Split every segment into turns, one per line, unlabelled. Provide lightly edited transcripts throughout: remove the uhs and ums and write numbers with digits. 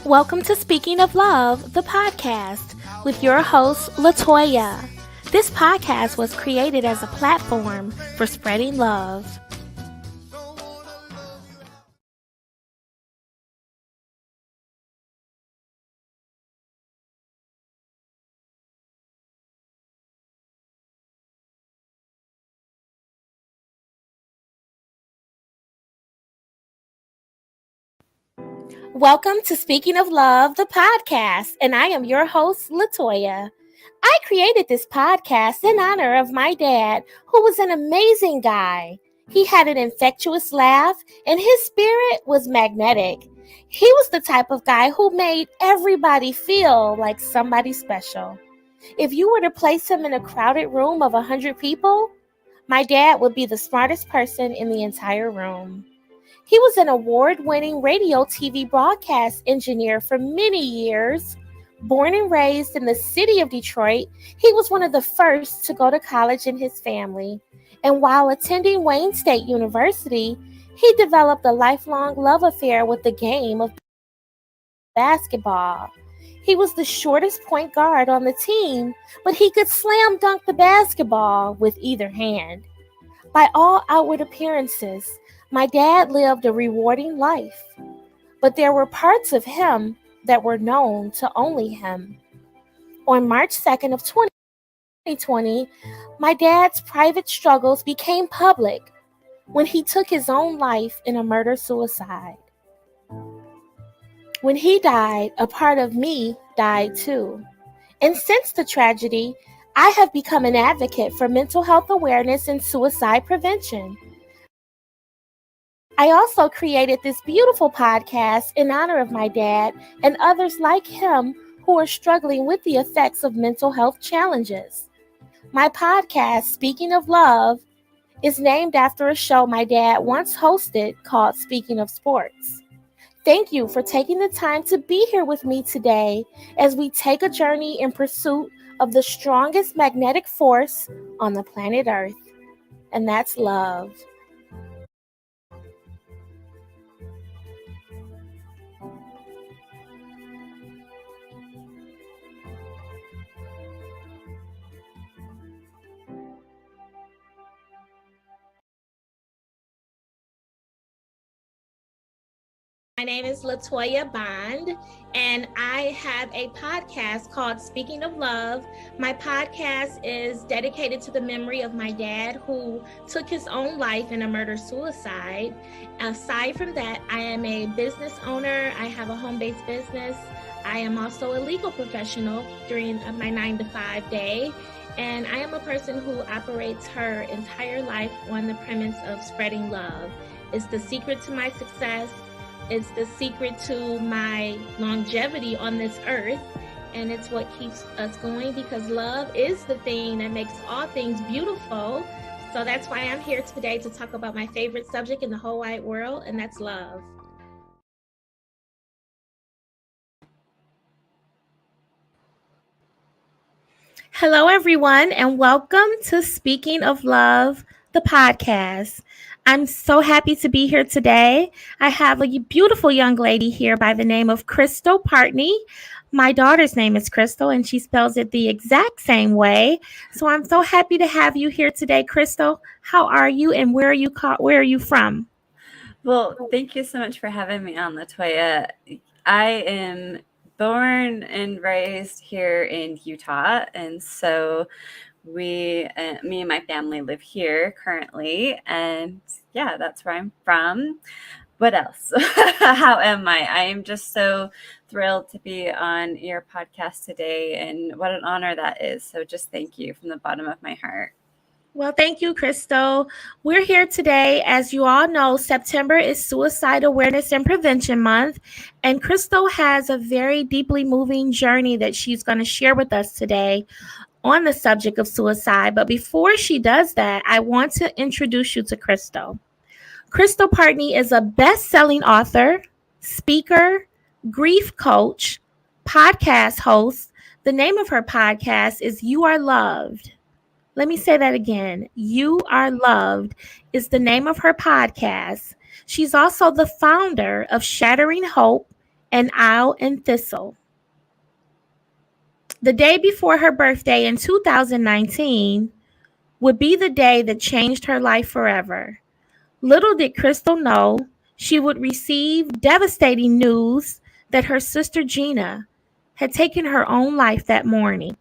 Welcome to Speaking of Love, the podcast, with your host, Latoya. This podcast was created as a platform for spreading love. Welcome to Speaking of Love, the podcast, and I am your host, Latoya. I created this podcast in honor of my dad, who was an amazing guy. He had an infectious laugh, and his spirit was magnetic. He was the type of guy who made everybody feel like somebody special. If you were to place him in a crowded room of 100 people, my dad would be the smartest person in the entire room. He was an award-winning radio TV broadcast engineer for many years. Born and raised in the city of Detroit, he was one of the first to go to college in his family. And while attending Wayne State University, he developed a lifelong love affair with the game of basketball. He was the shortest point guard on the team, but he could slam dunk the basketball with either hand. By all outward appearances, my dad lived a rewarding life, but there were parts of him that were known to only him. On March 2nd of 2020, my dad's private struggles became public when he took his own life in a murder-suicide. When he died, a part of me died too. And since the tragedy, I have become an advocate for mental health awareness and suicide prevention. I also created this beautiful podcast in honor of my dad and others like him who are struggling with the effects of mental health challenges. My podcast, Speaking of Love, is named after a show my dad once hosted called Speaking of Sports. Thank you for taking the time to be here with me today as we take a journey in pursuit of the strongest magnetic force on the planet Earth, and that's love. My name is Latoya Bond, and I have a podcast called Speaking of Love. My podcast is dedicated to the memory of my dad who took his own life in a murder-suicide. Aside from that, I am a business owner. I have a home-based business. I am also a legal professional during my 9-to-5 day, and I am a person who operates her entire life on the premise of spreading love. It's the secret to my success. It's the secret to my longevity on this earth, and it's what keeps us going because love is the thing that makes all things beautiful. So that's why I'm here today to talk about my favorite subject in the whole wide world, and that's love. Hello, everyone, and welcome to Speaking of Love, the podcast. I'm so happy to be here today. I have a beautiful young lady here by the name of Partney. My daughter's name is Crystal, and she spells it the exact same way. So I'm so happy to have you here today, Crystal. How are you, and where are you from?
Well, thank you so much for having me on, Latoya. I am born and raised here in Utah, and so me and my family live here currently, and yeah, that's where I'm from. What else? How am I? I am just so thrilled to be on your podcast today, and what an honor that is. So just thank you from the bottom of my heart.
Well, thank you, Crystal. We're here today. As you all know, September is Suicide Awareness and Prevention Month, and Crystal has a very deeply moving journey that she's going to share with us today on the subject of suicide. But before she does that, I want to introduce you to Crystal. Crystal Partney is a best-selling author, speaker, grief coach, podcast host. The name of her podcast is You Are Loved. Let me say that again. You Are Loved is the name of her podcast. She's also the founder of Shattering Hope An Owl and Thistle. The day before her birthday in 2019 would be the day that changed her life forever. Little did Crystal know she would receive devastating news that her sister Gina had taken her own life that morning.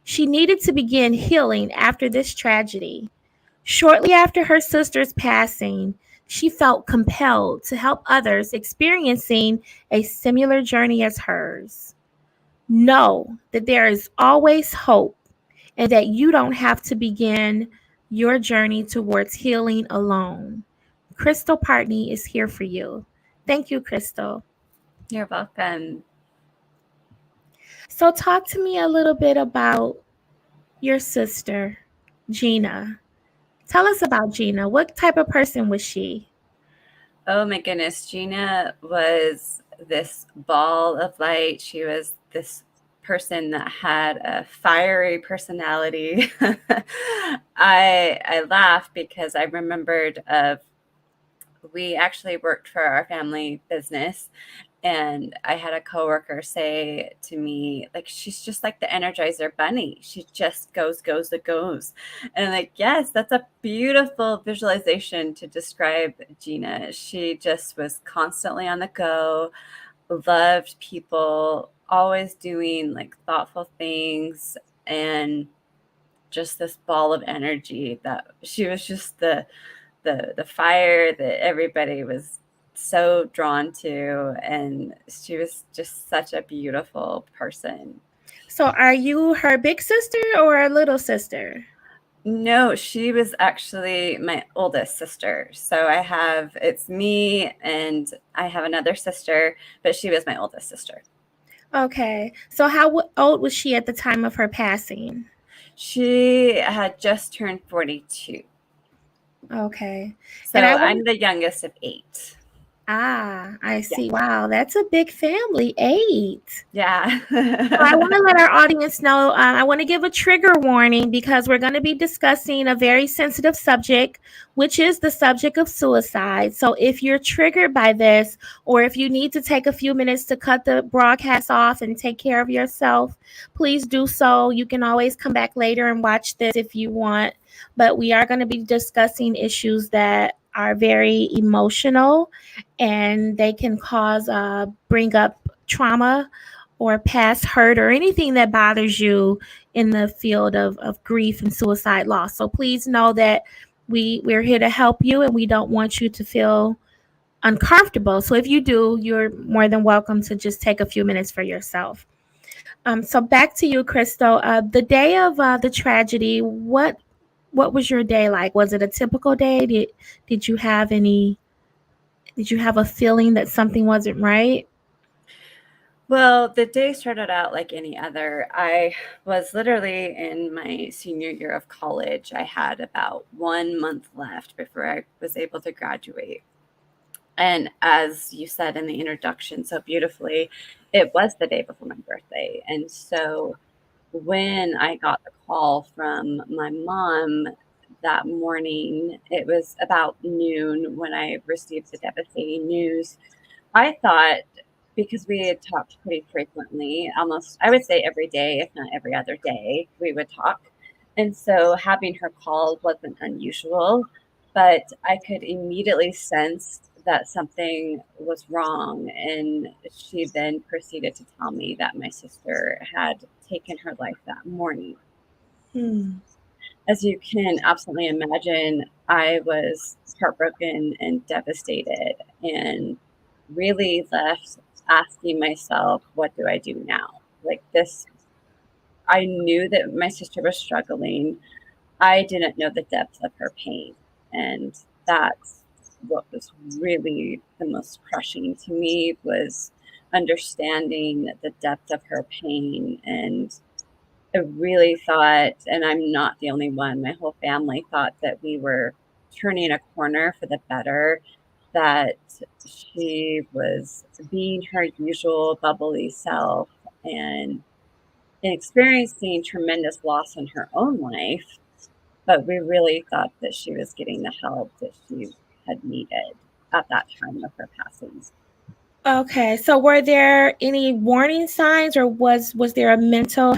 She needed to begin healing after this tragedy. Shortly after her sister's passing, she felt compelled to help others experiencing a similar journey as hers. Know that there is always hope and that you don't have to begin your journey towards healing alone. Crystal Partney is here for you. Thank you, Crystal.
You're welcome.
So, talk to me a little bit about your sister, Gina. Tell us about Gina. What type of person was she?
Oh my goodness. Gina was this ball of light. She was this person that had a fiery personality. I laugh because I remembered of we actually worked for our family business, and I had a coworker say to me, like, she's just like the Energizer Bunny. She just goes, goes. And I'm like, yes, that's a beautiful visualization to describe Gina. She just was constantly on the go, loved people, always doing like thoughtful things, and just this ball of energy that she was just the fire that everybody was so drawn to, and she was just such a beautiful person.
So, are you her big sister or a little sister?
No, she was actually my oldest sister. So it's me and I have another sister, but she was my oldest sister.
Okay. So, how old was she at the time of her passing?
She had just turned 42.
Okay.
So
And
I'm the youngest of 8.
I
Yeah.
see. Wow, that's a big family, 8.
Yeah.
So I want to let our audience know, I want to give a trigger warning because we're going to be discussing a very sensitive subject, which is the subject of suicide. So if you're triggered by this, or if you need to take a few minutes to cut the broadcast off and take care of yourself, please do so. You can always come back later and watch this if you want. But we are going to be discussing issues that are very emotional, and they can bring up trauma or past hurt or anything that bothers you in the field of grief and suicide loss. So please know that we're here to help you, and we don't want you to feel uncomfortable. So if you do, you're more than welcome to just take a few minutes for yourself. So back to you, Crystal. The day of the tragedy, what was your day like? Was it a typical day? Did you have any? Did you have a feeling that something wasn't right?
Well, the day started out like any other. I was literally in my senior year of college. I had about 1 month left before I was able to graduate. And as you said in the introduction so beautifully, it was the day before my birthday. And so when I got the call from my mom that morning, it was about noon when I received the devastating news. I thought, because we had talked pretty frequently, almost, I would say every day, if not every other day, we would talk. And so having her call wasn't unusual, but I could immediately sense that something was wrong. And she then proceeded to tell me that my sister had taken her life that morning.
Hmm.
As you can absolutely imagine, I was heartbroken and devastated, and really left asking myself, what do I do now? Like this, I knew that my sister was struggling. I didn't know the depth of her pain. And that's what was really the most crushing to me, was understanding the depth of her pain. And I really thought, and I'm not the only one, my whole family thought that we were turning a corner for the better, that she was being her usual bubbly self and experiencing tremendous loss in her own life. But we really thought that she was getting the help that she had needed at that time of her passing.
Okay, so were there any warning signs, or was there a mental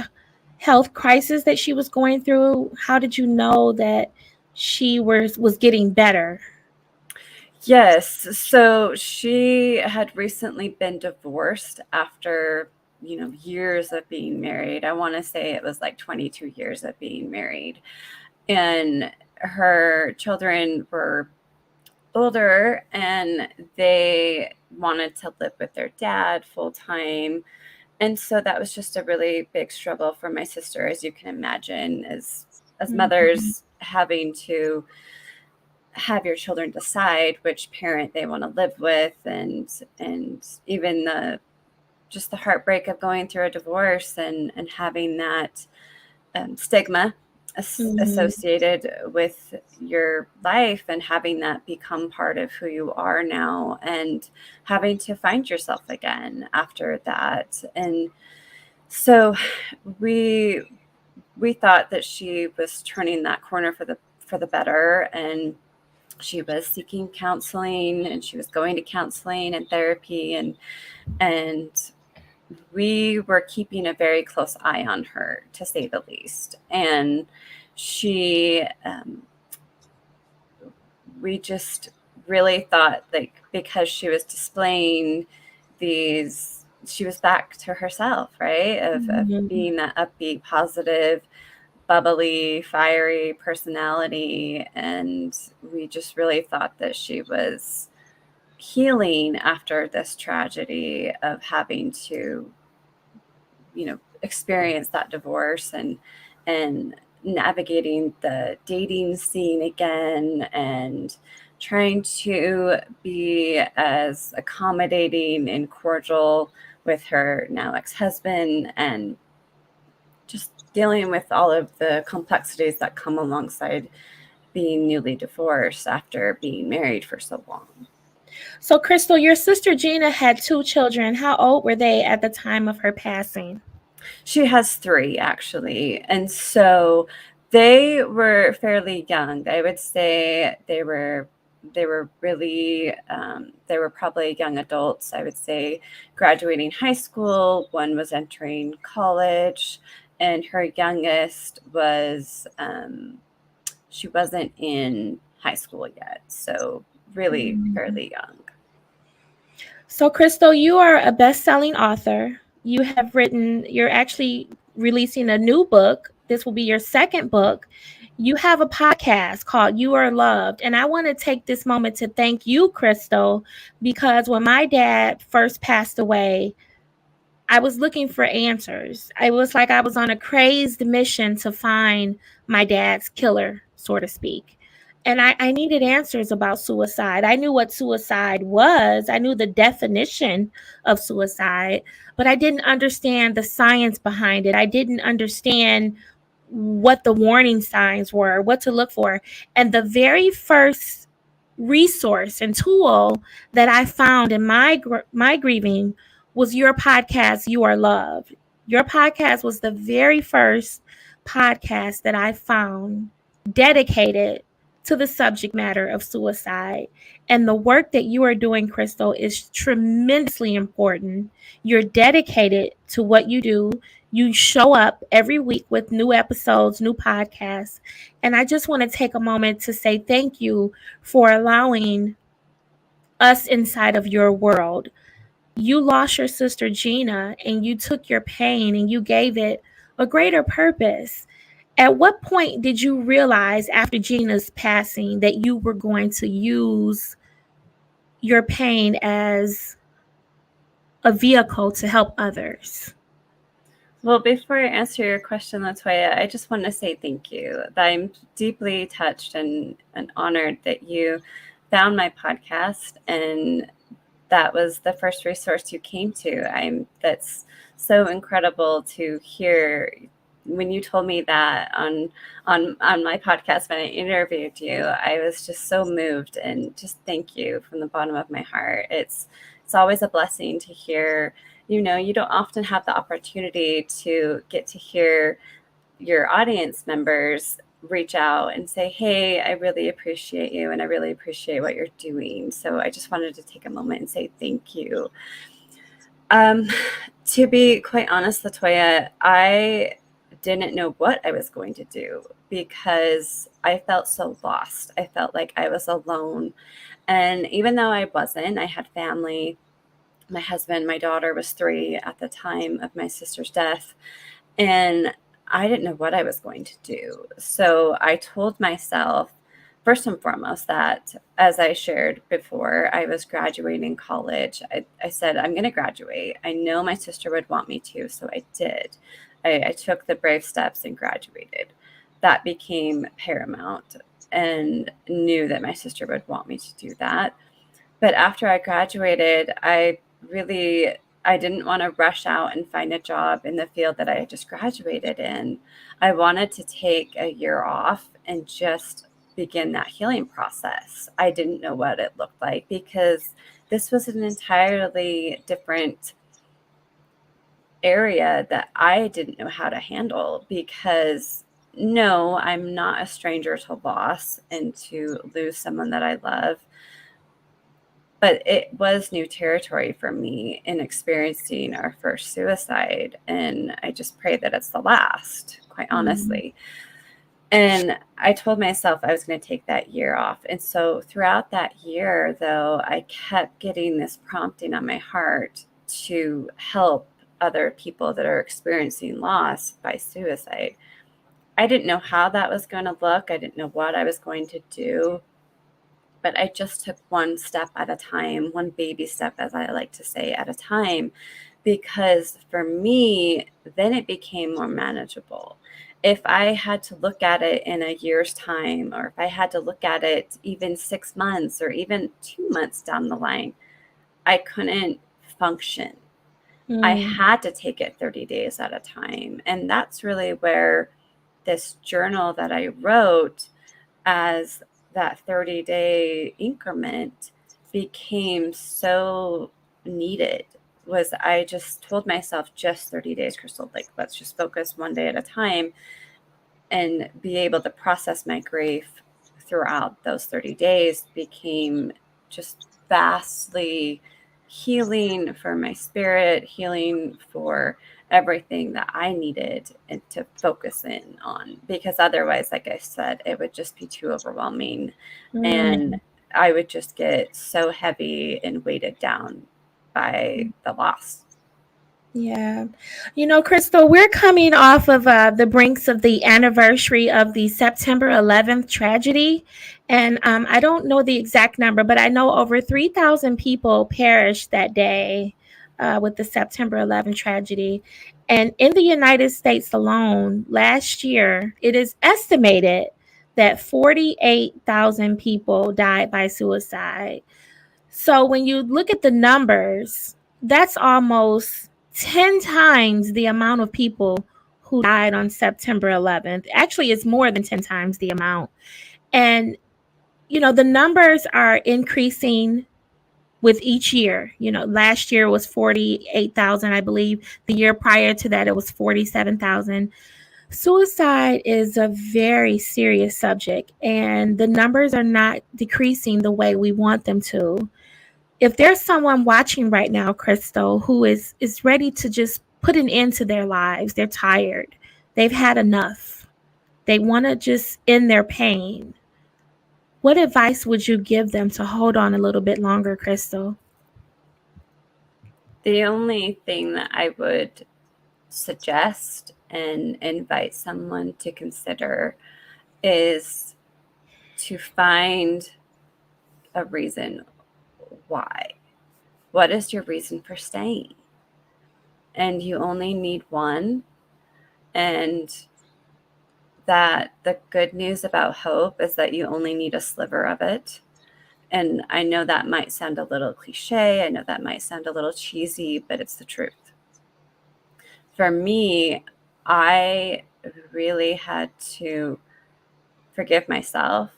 health crisis that she was going through? How did you know that she was getting better?
Yes. So she had recently been divorced after, years of being married. I want to say it was like 22 years of being married. And her children were older and they wanted to live with their dad full time. And so that was just a really big struggle for my sister, as you can imagine, as
Mhm.
mothers having to have your children decide which parent they want to live with, and even the just the heartbreak of going through a divorce and having that stigma
Mhm.
associated with your life, and having that become part of who you are now, and having to find yourself again after that. And so we we thought that she was turning that corner for the better, and she was seeking counseling, and she was going to counseling and therapy, and we were keeping a very close eye on her, to say the least. And she we just really thought, like, because she was displaying these, she was back to herself, right, of
Mhm.
being that upbeat, positive, bubbly, fiery personality. And we just really thought that she was healing after this tragedy of having to, experience that divorce, and navigating the dating scene again, and trying to be as accommodating and cordial with her now ex-husband, and just dealing with all of the complexities that come alongside being newly divorced after being married for so long.
So, Crystal, your sister Gina had two children. How old were they at the time of her passing?
She has three, actually. And so they were fairly young. I would say they were really they were probably young adults. I would say graduating high school. One was entering college, and her youngest was she wasn't in high school yet. So really
Mhm.
fairly young.
So, Crystal, you are a best-selling author. You have written, you're actually releasing a new book. This will be your second book. You have a podcast called You Are Loved. And I want to take this moment to thank you, Crystal, because when my dad first passed away, I was looking for answers. I was like I was on a crazed mission to find my dad's killer, so to speak. And I needed answers about suicide. I knew what suicide was, I knew the definition of suicide, but I didn't understand the science behind it. I didn't understand what the warning signs were, what to look for. And the very first resource and tool that I found in my grieving was your podcast, You Are Loved. Your podcast was the very first podcast that I found dedicated to the subject matter of suicide. And the work that you are doing, Crystal, is tremendously important. You're dedicated to what you do. You show up every week with new episodes, new podcasts. And I just want to take a moment to say thank you for allowing us inside of your world. You lost your sister Gina, and you took your pain and you gave it a greater purpose. At what point did you realize after Gina's passing that you were going to use your pain as a vehicle to help others?
Well, before I answer your question, Latoya, I just want to say thank you. I'm deeply touched and honored that you found my podcast, and that was the first resource you came to. That's so incredible to hear. When you told me that on my podcast when I interviewed you, I was just so moved, and just thank you from the bottom of my heart. It's always a blessing to hear. You don't often have the opportunity to get to hear your audience members reach out and say, hey, I really appreciate you and I really appreciate what you're doing. So I just wanted to take a moment and say thank you. To be quite honest, Latoya, I didn't know what I was going to do because I felt so lost. I felt like I was alone. And even though I wasn't, I had family. My husband, my daughter was 3 at the time of my sister's death. And I didn't know what I was going to do. So I told myself, first and foremost, that as I shared before, I was graduating college. I said, I'm going to graduate. I know my sister would want me to. So I did. I took the brave steps and graduated. That became paramount and knew that my sister would want me to do that. But after I graduated, I didn't want to rush out and find a job in the field that I had just graduated in. I wanted to take a year off and just begin that healing process. I didn't know what it looked like because this was an entirely different area that I didn't know how to handle because no, I'm not a stranger to loss and to lose someone that I love. But it was new territory for me in experiencing our first suicide. And I just pray that it's the last, quite honestly. And I told myself I was going to take that year off. And so throughout that year, though, I kept getting this prompting on my heart to help other people that are experiencing loss by suicide. I didn't know how that was going to look. I didn't know what I was going to do. But I just took one step at a time, one baby step, as I like to say, at a time, because for me, then it became more manageable. If I had to look at it in a year's time, or if I had to look at it even 6 months or even 2 months down the line, I couldn't function. I had to take it 30 days at a time. And that's really where this journal that I wrote as that 30-day increment became so needed. Was I just told myself just 30 days, Crystal, like let's just focus one day at a time and be able to process my grief throughout those 30 days became just vastly healing for my spirit, healing for everything that I needed and to focus in on, because otherwise, like I said, it would just be too overwhelming and I would just get so heavy and weighted down by the loss.
Yeah. You know, Crystal, we're coming off of the brinks of the anniversary of the September 11th tragedy. And I don't know the exact number, but I know over 3,000 people perished that day with the September 11th tragedy. And in the United States alone, last year, it is estimated that 48,000 people died by suicide. So when you look at the numbers, that's almost 10 times the amount of people who died on September 11th. Actually, it's more than 10 times the amount. And, you know, the numbers are increasing with each year. You know, last year was 48,000, I believe. The year prior to that, it was 47,000. Suicide is a very serious subject, and the numbers are not decreasing the way we want them to. If there's someone watching right now, Crystal, who is ready to just put an end to their lives, they're tired, they've had enough, they want to just end their pain, what advice would you give them to hold on a little bit longer, Crystal?
The only thing that I would suggest and invite someone to consider is to find a reason why. What is your reason for staying? And you only need one. And that the good news about hope is that you only need a sliver of it. And I know that might sound a little cliche. I know that might sound a little cheesy, but it's the truth. For me, I really had to forgive myself,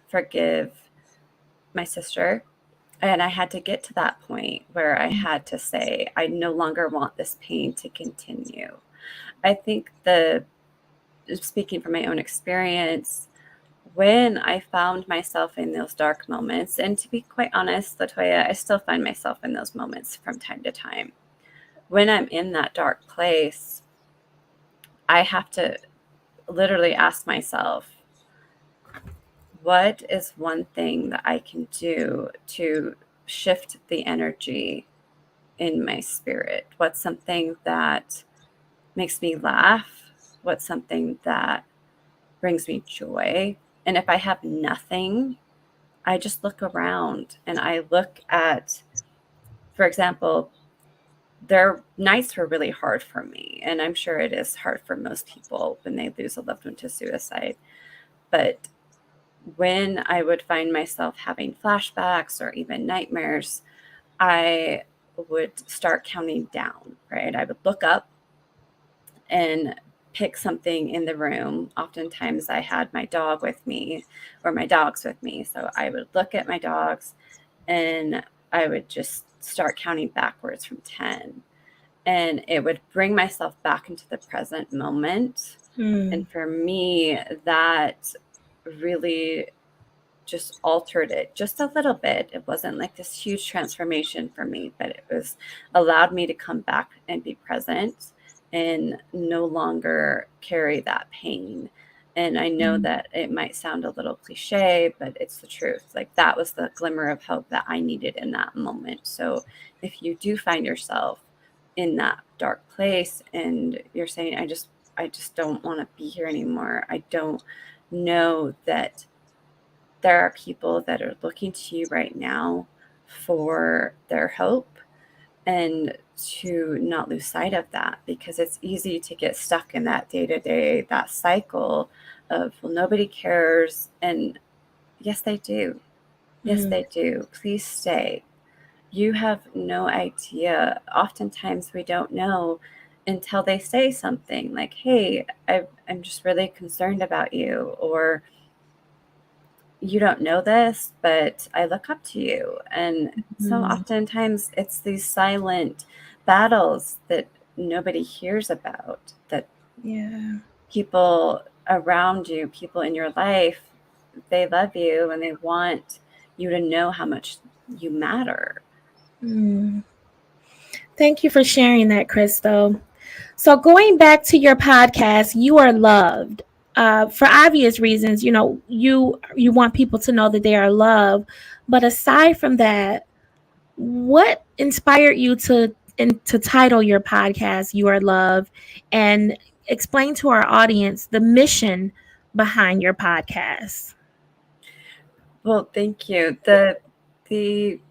forgive my sister. And I had to get to that point where I had to say, I no longer want this pain to continue. I think the speaking from my own experience, when I found myself in those dark moments, and to be quite honest, Latoya, I still find myself in those moments from time to time. When I'm in that dark place, I have to literally ask myself, what is one thing that I can do to shift the energy in my spirit? What's something that makes me laugh? What's something that brings me joy? And if I have nothing, I just look around and I look at, for example, their nights were really hard for me. And I'm sure it is hard for most people when they lose a loved one to suicide. But when I would find myself having flashbacks or even nightmares, I would start counting down, right? I would look up and pick something in the room. Oftentimes I had my dog with me or my dogs with me. So I would look at my dogs and I would just start counting backwards from 10. And it would bring myself back into the present moment. And for me, that really just altered it just a little bit. It wasn't like this huge transformation for me, but it was allowed me to come back and be present and no longer carry that pain. And I know that it might sound a little cliche, but it's the truth. Like that was the glimmer of hope that I needed in that moment. So if you do find yourself in that dark place and you're saying, I just don't want to be here anymore. I don't know that there are people that are looking to you right now for their hope, and to not lose sight of that, because it's easy to get stuck in that day-to-day, that cycle of, well, nobody cares. And yes, they do. Yes, they do. Please stay. You have no idea. Oftentimes we don't know until they say something like, hey, I'm just really concerned about you, or you don't know this, but I look up to you. And so oftentimes it's these silent battles that nobody hears about, that people around you, people in your life, they love you and they want you to know how much you matter.
Thank you for sharing that, Crystal. So going back to your podcast, You Are Loved. For obvious reasons, you want people to know that they are loved. But aside from that, what inspired you to title your podcast You Are Loved, and explain to our audience the mission behind your podcast?
Well, thank you. The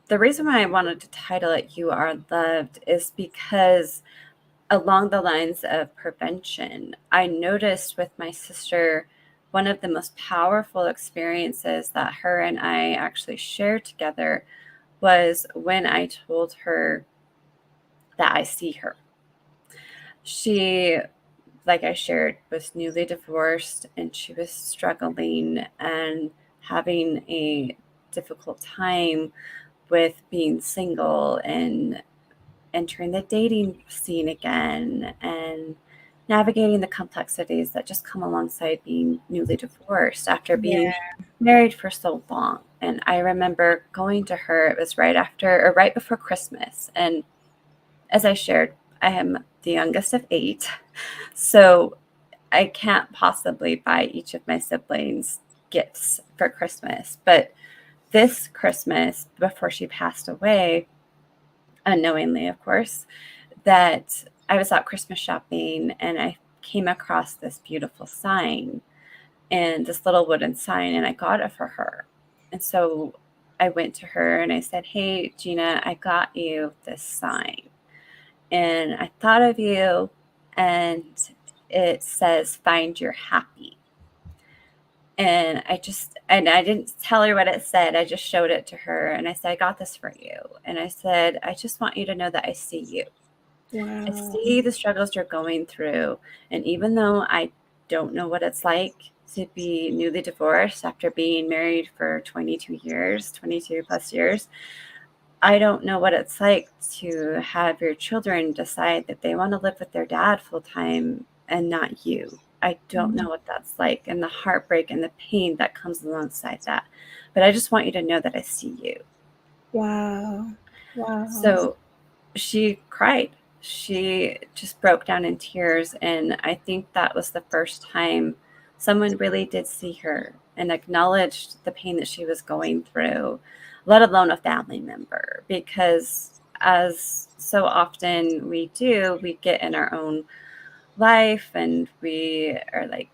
reason why I wanted to title it You Are Loved is because along the lines of prevention, I noticed with my sister, one of the most powerful experiences that her and I actually shared together was when I told her that I see her. She, like I shared, was newly divorced and she was struggling and having a difficult time with being single and entering the dating scene again and navigating the complexities that just come alongside being newly divorced after being married for so long. And I remember going to her, it was right after or right before Christmas. And as I shared, I am the youngest of 8. So I can't possibly buy each of my siblings gifts for Christmas. But this Christmas, before she passed away, unknowingly, of course, that I was out Christmas shopping and I came across this beautiful sign, and this little wooden sign, and I got it for her. And so I went to her and I said, hey, Gina, I got you this sign. And I thought of you, and it says, find your happy. And I didn't tell her what it said. I just showed it to her and I said, I got this for you. And I said, I just want you to know that I see you.
Wow.
I see the struggles you're going through. And even though I don't know what it's like to be newly divorced after being married for 22 plus years, I don't know what it's like to have your children decide that they want to live with their dad full time and not you. I don't know what that's like, and the heartbreak and the pain that comes alongside that. But I just want you to know that I see you.
Wow. Wow.
So she cried. She just broke down in tears. And I think that was the first time someone really did see her and acknowledged the pain that she was going through, let alone a family member. Because as so often we do, we get in our own life and we are like,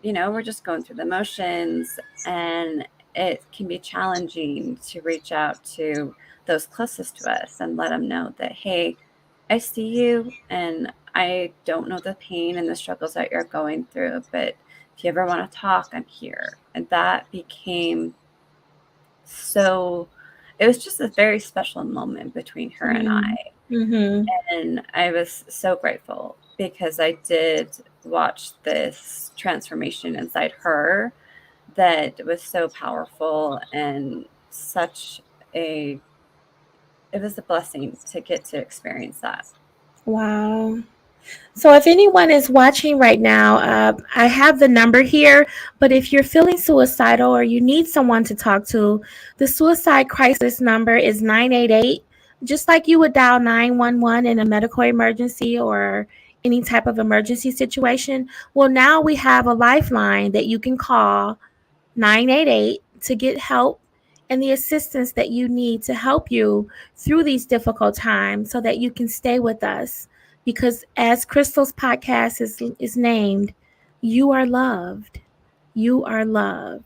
we're just going through the motions, and it can be challenging to reach out to those closest to us and let them know that, hey, I see you and I don't know the pain and the struggles that you're going through, but if you ever want to talk, I'm here. And that became so, it was just a very special moment between her and I.
Mm-hmm.
And I was so grateful because I did watch this transformation inside her that was so powerful and it was a blessing to get to experience that.
Wow. So, if anyone is watching right now, I have the number here. But if you're feeling suicidal or you need someone to talk to, the suicide crisis number is 988. Just like you would dial 911 in a medical emergency or any type of emergency situation. Well, now we have a lifeline that you can call 988 to get help and the assistance that you need to help you through these difficult times so that you can stay with us. Because as Crystal's podcast is named, you are loved. You are loved.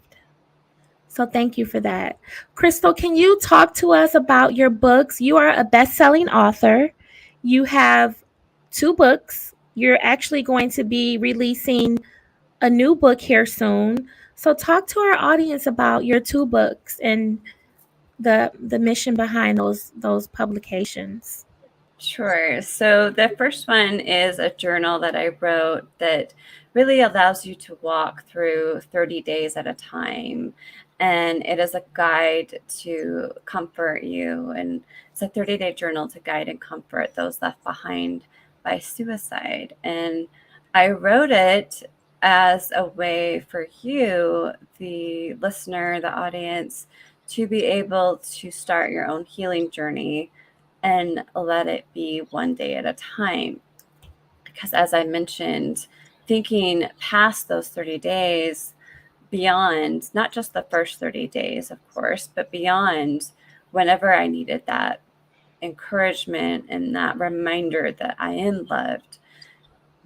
So thank you for that. Crystal, can you talk to us about your books? You are a best-selling author. You have 2 books. You're actually going to be releasing a new book here soon. So talk to our audience about your 2 books and the mission behind those publications.
Sure. So the first one is a journal that I wrote that really allows you to walk through 30 days at a time. And it is a guide to comfort you. And it's a 30-day journal to guide and comfort those left behind by suicide. And I wrote it as a way for you, the listener, the audience, to be able to start your own healing journey and let it be one day at a time. Because as I mentioned, thinking past those 30 days, beyond not just the first 30 days, of course, but beyond, whenever I needed that encouragement and that reminder that I am loved,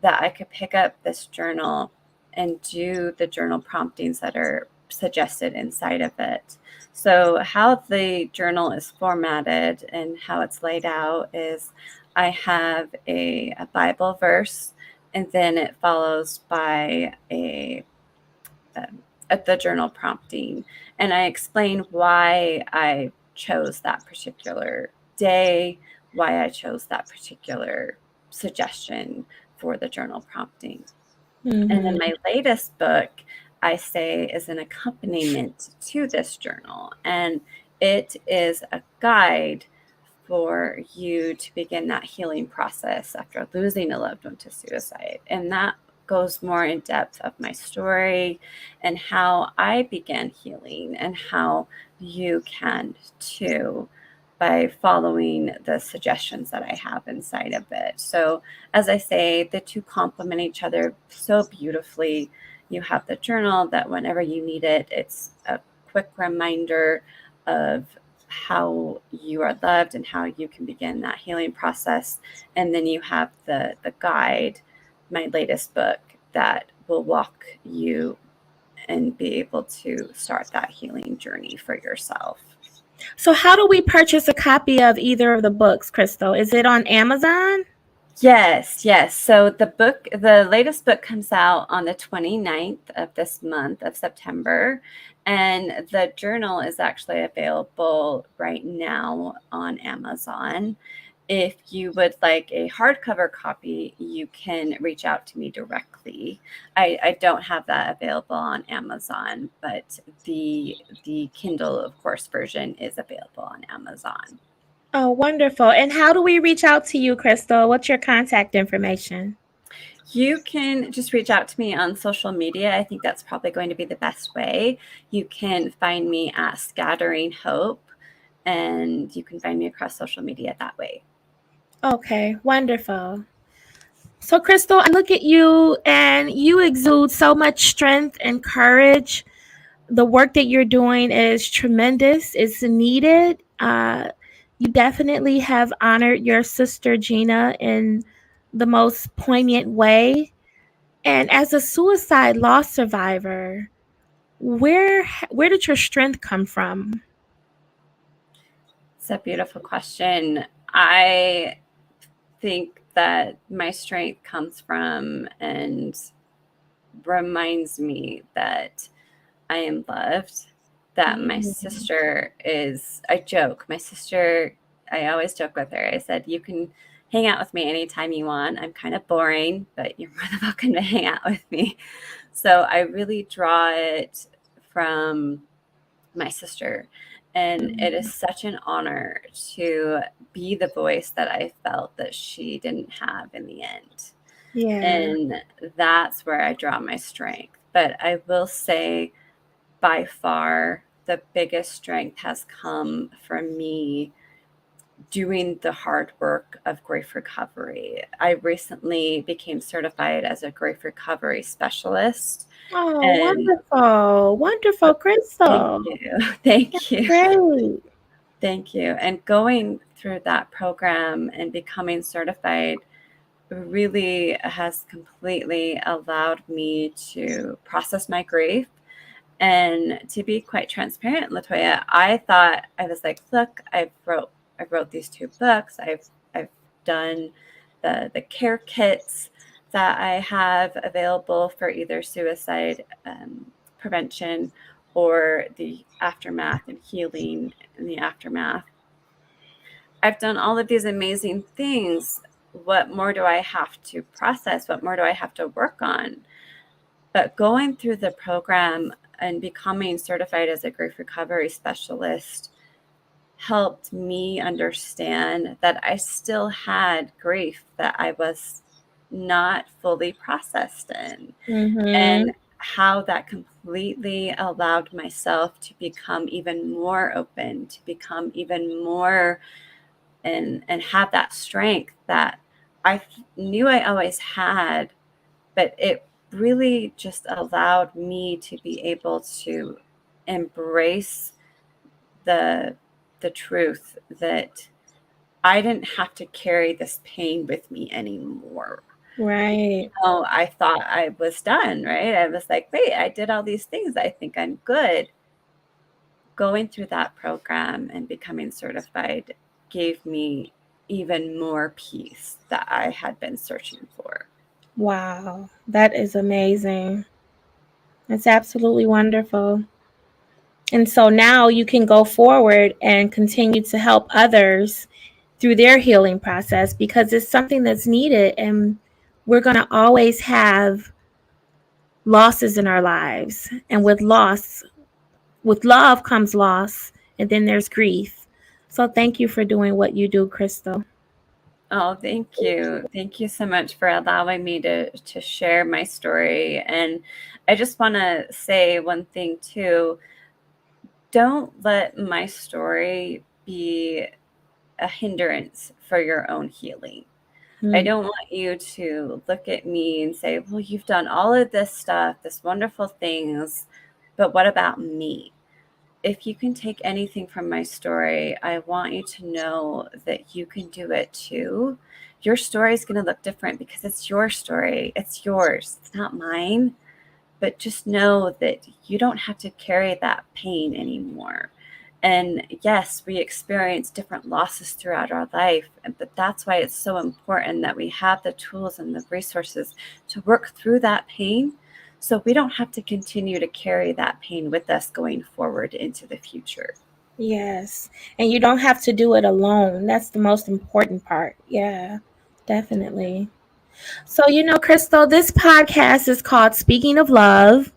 that I could pick up this journal and do the journal promptings that are suggested inside of it. So, how the journal is formatted and how it's laid out is I have a Bible verse, and then it follows by the journal prompting. And I explain why I chose that particular day, why I chose that particular suggestion for the journal prompting.
Mm-hmm.
And then my latest book, I say, is an accompaniment to this journal. And it is a guide for you to begin that healing process after losing a loved one to suicide. And that goes more in depth of my story and how I began healing and how you can too by following the suggestions that I have inside of it. So, as I say, the two complement each other so beautifully. You have the journal that whenever you need it, it's a quick reminder of how you are loved and how you can begin that healing process. And then you have the guide, my latest book, that will walk you and be able to start that healing journey for yourself.
So how do we purchase a copy of either of the books, Crystal? Is it on Amazon?
Yes. So the latest book comes out on the 29th of this month of September. And the journal is actually available right now on Amazon. If you would like a hardcover copy, you can reach out to me directly. I don't have that available on Amazon, but the Kindle, of course, version is available on Amazon.
Oh, wonderful. And how do we reach out to you, Crystal? What's your contact information?
You can just reach out to me on social media. I think that's probably going to be the best way. You can find me at Scattering Hope, and you can find me across social media that way.
Okay, wonderful. So, Crystal, I look at you and you exude so much strength and courage. The work that you're doing is tremendous, it's needed. You definitely have honored your sister Gina in the most poignant way. And as a suicide loss survivor, where did your strength come from?
It's a beautiful question. I think that my strength comes from and reminds me that I am loved, that my
Mm.
sister is, I joke, my sister, I always joke with her. I said, you can hang out with me anytime you want. I'm kind of boring, but you're more than welcome to hang out with me. So I really draw it from my sister. And it is such an honor to be the voice that I felt that she didn't have in the end.
Yeah.
And that's where I draw my strength. But I will say, by far, the biggest strength has come from me doing the hard work of grief recovery. I recently became certified as a grief recovery specialist.
Oh,
And
wonderful. Wonderful,
thank
Crystal.
you. Thank you.
Great.
Thank you. And going through that program and becoming certified really has completely allowed me to process my grief. And to be quite transparent, Latoya, I thought, I was like, look, I wrote these 2 books. I've done the care kits that I have available for either suicide prevention or the aftermath and healing in the aftermath. I've done all of these amazing things. What more do I have to process? What more do I have to work on? But going through the program and becoming certified as a grief recovery specialist helped me understand that I still had grief that I was not fully processed in,
Mm-hmm.
and how that completely allowed myself to become even more open, to become even more and have that strength that I knew I always had, but it really just allowed me to be able to embrace the the truth that I didn't have to carry this pain with me anymore.
Right.
I thought I was done, right? I was like, wait, I did all these things. I think I'm good. Going through that program and becoming certified gave me even more peace that I had been searching for.
Wow. That is amazing. It's absolutely wonderful. And so now you can go forward and continue to help others through their healing process because it's something that's needed. And we're going to always have losses in our lives. And with love comes loss, and then there's grief. So thank you for doing what you do, Crystal.
Oh, thank you. Thank you so much for allowing me to share my story. And I just want to say one thing too. Don't let my story be a hindrance for your own healing. I
Mm.
don't want you to look at me and say, well, you've done all of this stuff, this wonderful things, but what about me? If you can take anything from my story, I want you to know that you can do it too. Your story is going to look different because it's your story. It's yours. It's not mine. But just know that you don't have to carry that pain anymore. And yes, we experience different losses throughout our life, but that's why it's so important that we have the tools and the resources to work through that pain so we don't have to continue to carry that pain with us going forward into the future.
Yes. And you don't have to do it alone. That's the most important part. Yeah, definitely. So, Crystal, this podcast is called Speaking of Love.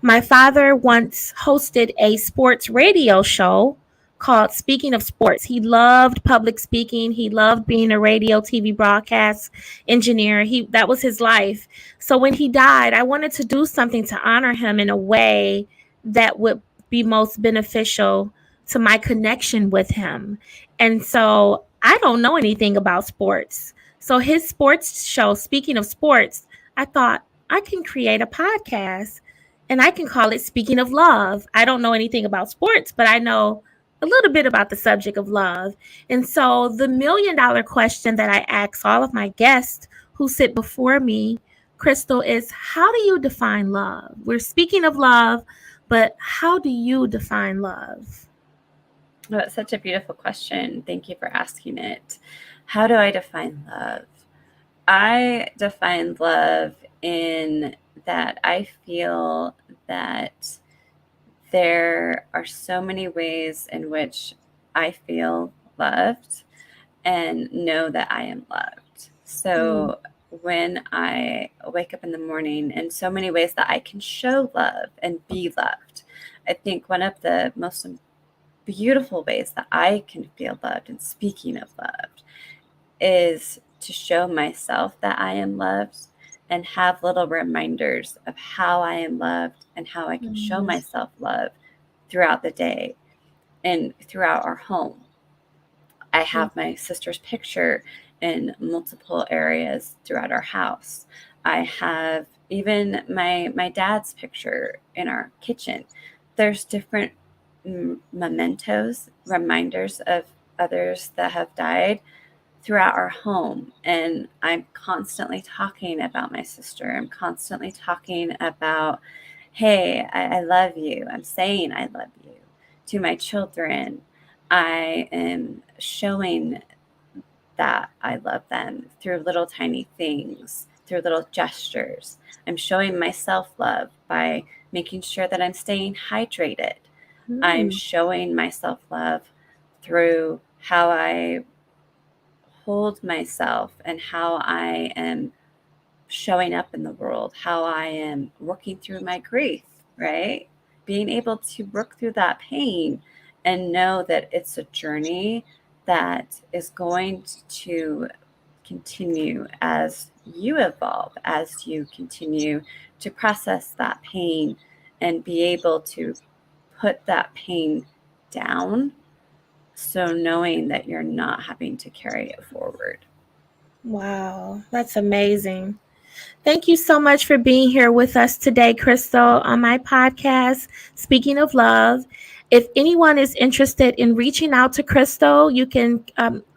My father once hosted a sports radio show called Speaking of Sports. He loved public speaking. He loved being a radio, TV broadcast engineer. That was his life. So when he died, I wanted to do something to honor him in a way that would be most beneficial to my connection with him. And so I don't know anything about sports. So his sports show, Speaking of Sports, I thought I can create a podcast and I can call it Speaking of Love. I don't know anything about sports, but I know a little bit about the subject of love. And so the $1,000,000 question that I ask all of my guests who sit before me, Crystal, is how do you define love? We're speaking of love, but how do you define love?
Oh, it's such a beautiful question. Thank you for asking it. How do I define love? I define love in that I feel that there are so many ways in which I feel loved and know that I am loved. So when I wake up in the morning, in so many ways that I can show love and be loved, I think one of the most beautiful ways that I can feel loved, and speaking of loved, is to show myself that I am loved and have little reminders of how I am loved and how I can show myself love throughout the day and throughout our home. I have my sister's picture in multiple areas throughout our house. I have even my dad's picture in our kitchen. There's different mementos, reminders of others that have died throughout our home. And I'm constantly talking about my sister. I'm constantly talking about, hey, I love you. I'm saying I love you to my children. I am showing that I love them through little tiny things, through little gestures. I'm showing myself love by making sure that I'm staying hydrated. I'm showing myself love through how I hold myself and how I am showing up in the world, how I am working through my grief, right? Being able to work through that pain and know that it's a journey that is going to continue as you evolve, as you continue to process that pain and be able to put that pain down. So knowing that you're not having to carry it forward.
Wow, that's amazing. Thank you so much for being here with us today, Crystal, on my podcast, Speaking of Love. If anyone is interested in reaching out to Crystal, you can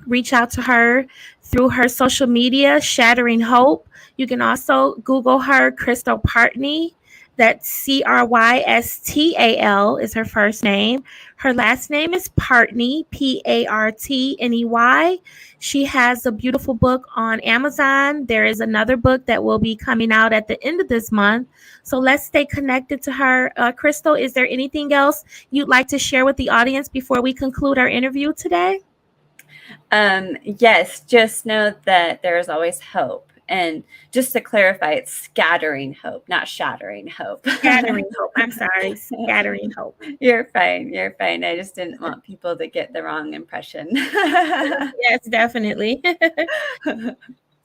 reach out to her through her social media, Shattering Hope. You can also Google her, Crystal Partney. That's Crystal is her first name. Her last name is Partney, Partney. She has a beautiful book on Amazon. There is another book that will be coming out at the end of this month. So let's stay connected to her. Crystal, is there anything else you'd like to share with the audience before we conclude our interview today?
Yes, just know that there is always hope. And just to clarify, it's scattering hope, not shattering hope.
Scattering hope. I'm sorry. Scattering hope.
You're fine. You're fine. I just didn't want people to get the wrong impression.
Yes, definitely.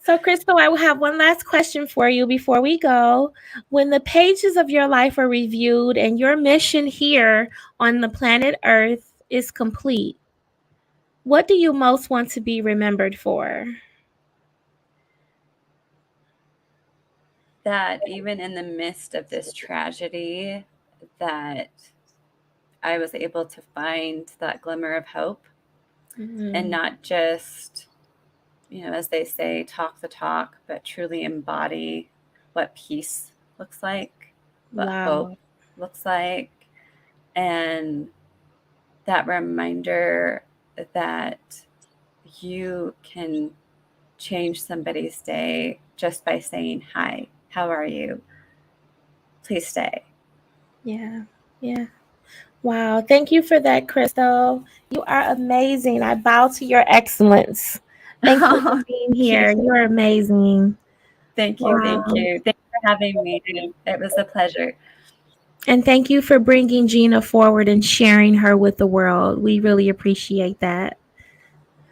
So, Crystal, I will have one last question for you before we go. When the pages of your life are reviewed and your mission here on the planet Earth is complete, what do you most want to be remembered for?
That even in the midst of this tragedy, that I was able to find that glimmer of hope and not just, as they say, talk the talk, but truly embody what peace looks like, what hope looks like, and that reminder that you can change somebody's day just by saying, hi, how are you? Please stay.
Yeah. Wow. Thank you for that, Crystal. You are amazing. I bow to your excellence. Thank you for being here. You're amazing.
Thank you. Wow. Thank you. Thanks for having me. It was a pleasure.
And thank you for bringing Gina forward and sharing her with the world. We really appreciate that.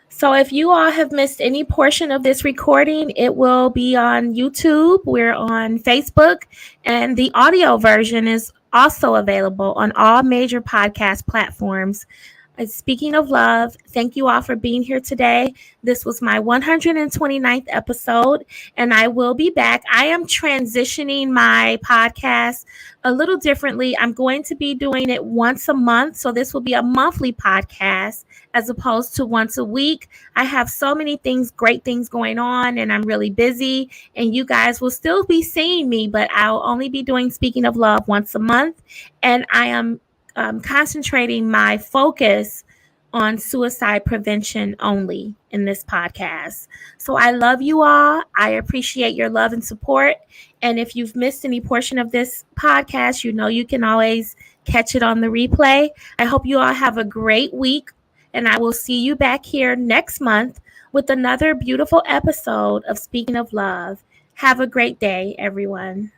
So if you all have missed any portion of this recording, it will be on YouTube. We're on Facebook, and the audio version is also available on all major podcast platforms. Speaking of love, thank you all for being here today. This was my 129th episode, and I will be back. I am transitioning my podcast a little differently. I'm going to be doing it once a month. So this will be a monthly podcast as opposed to once a week. I have so many things, great things going on, and I'm really busy. And you guys will still be seeing me, but I'll only be doing Speaking of Love once a month. And I am concentrating my focus on suicide prevention only in this podcast. So I love you all. I appreciate your love and support. And if you've missed any portion of this podcast, you know you can always catch it on the replay. I hope you all have a great week, and I will see you back here next month with another beautiful episode of Speaking of Love. Have a great day, everyone.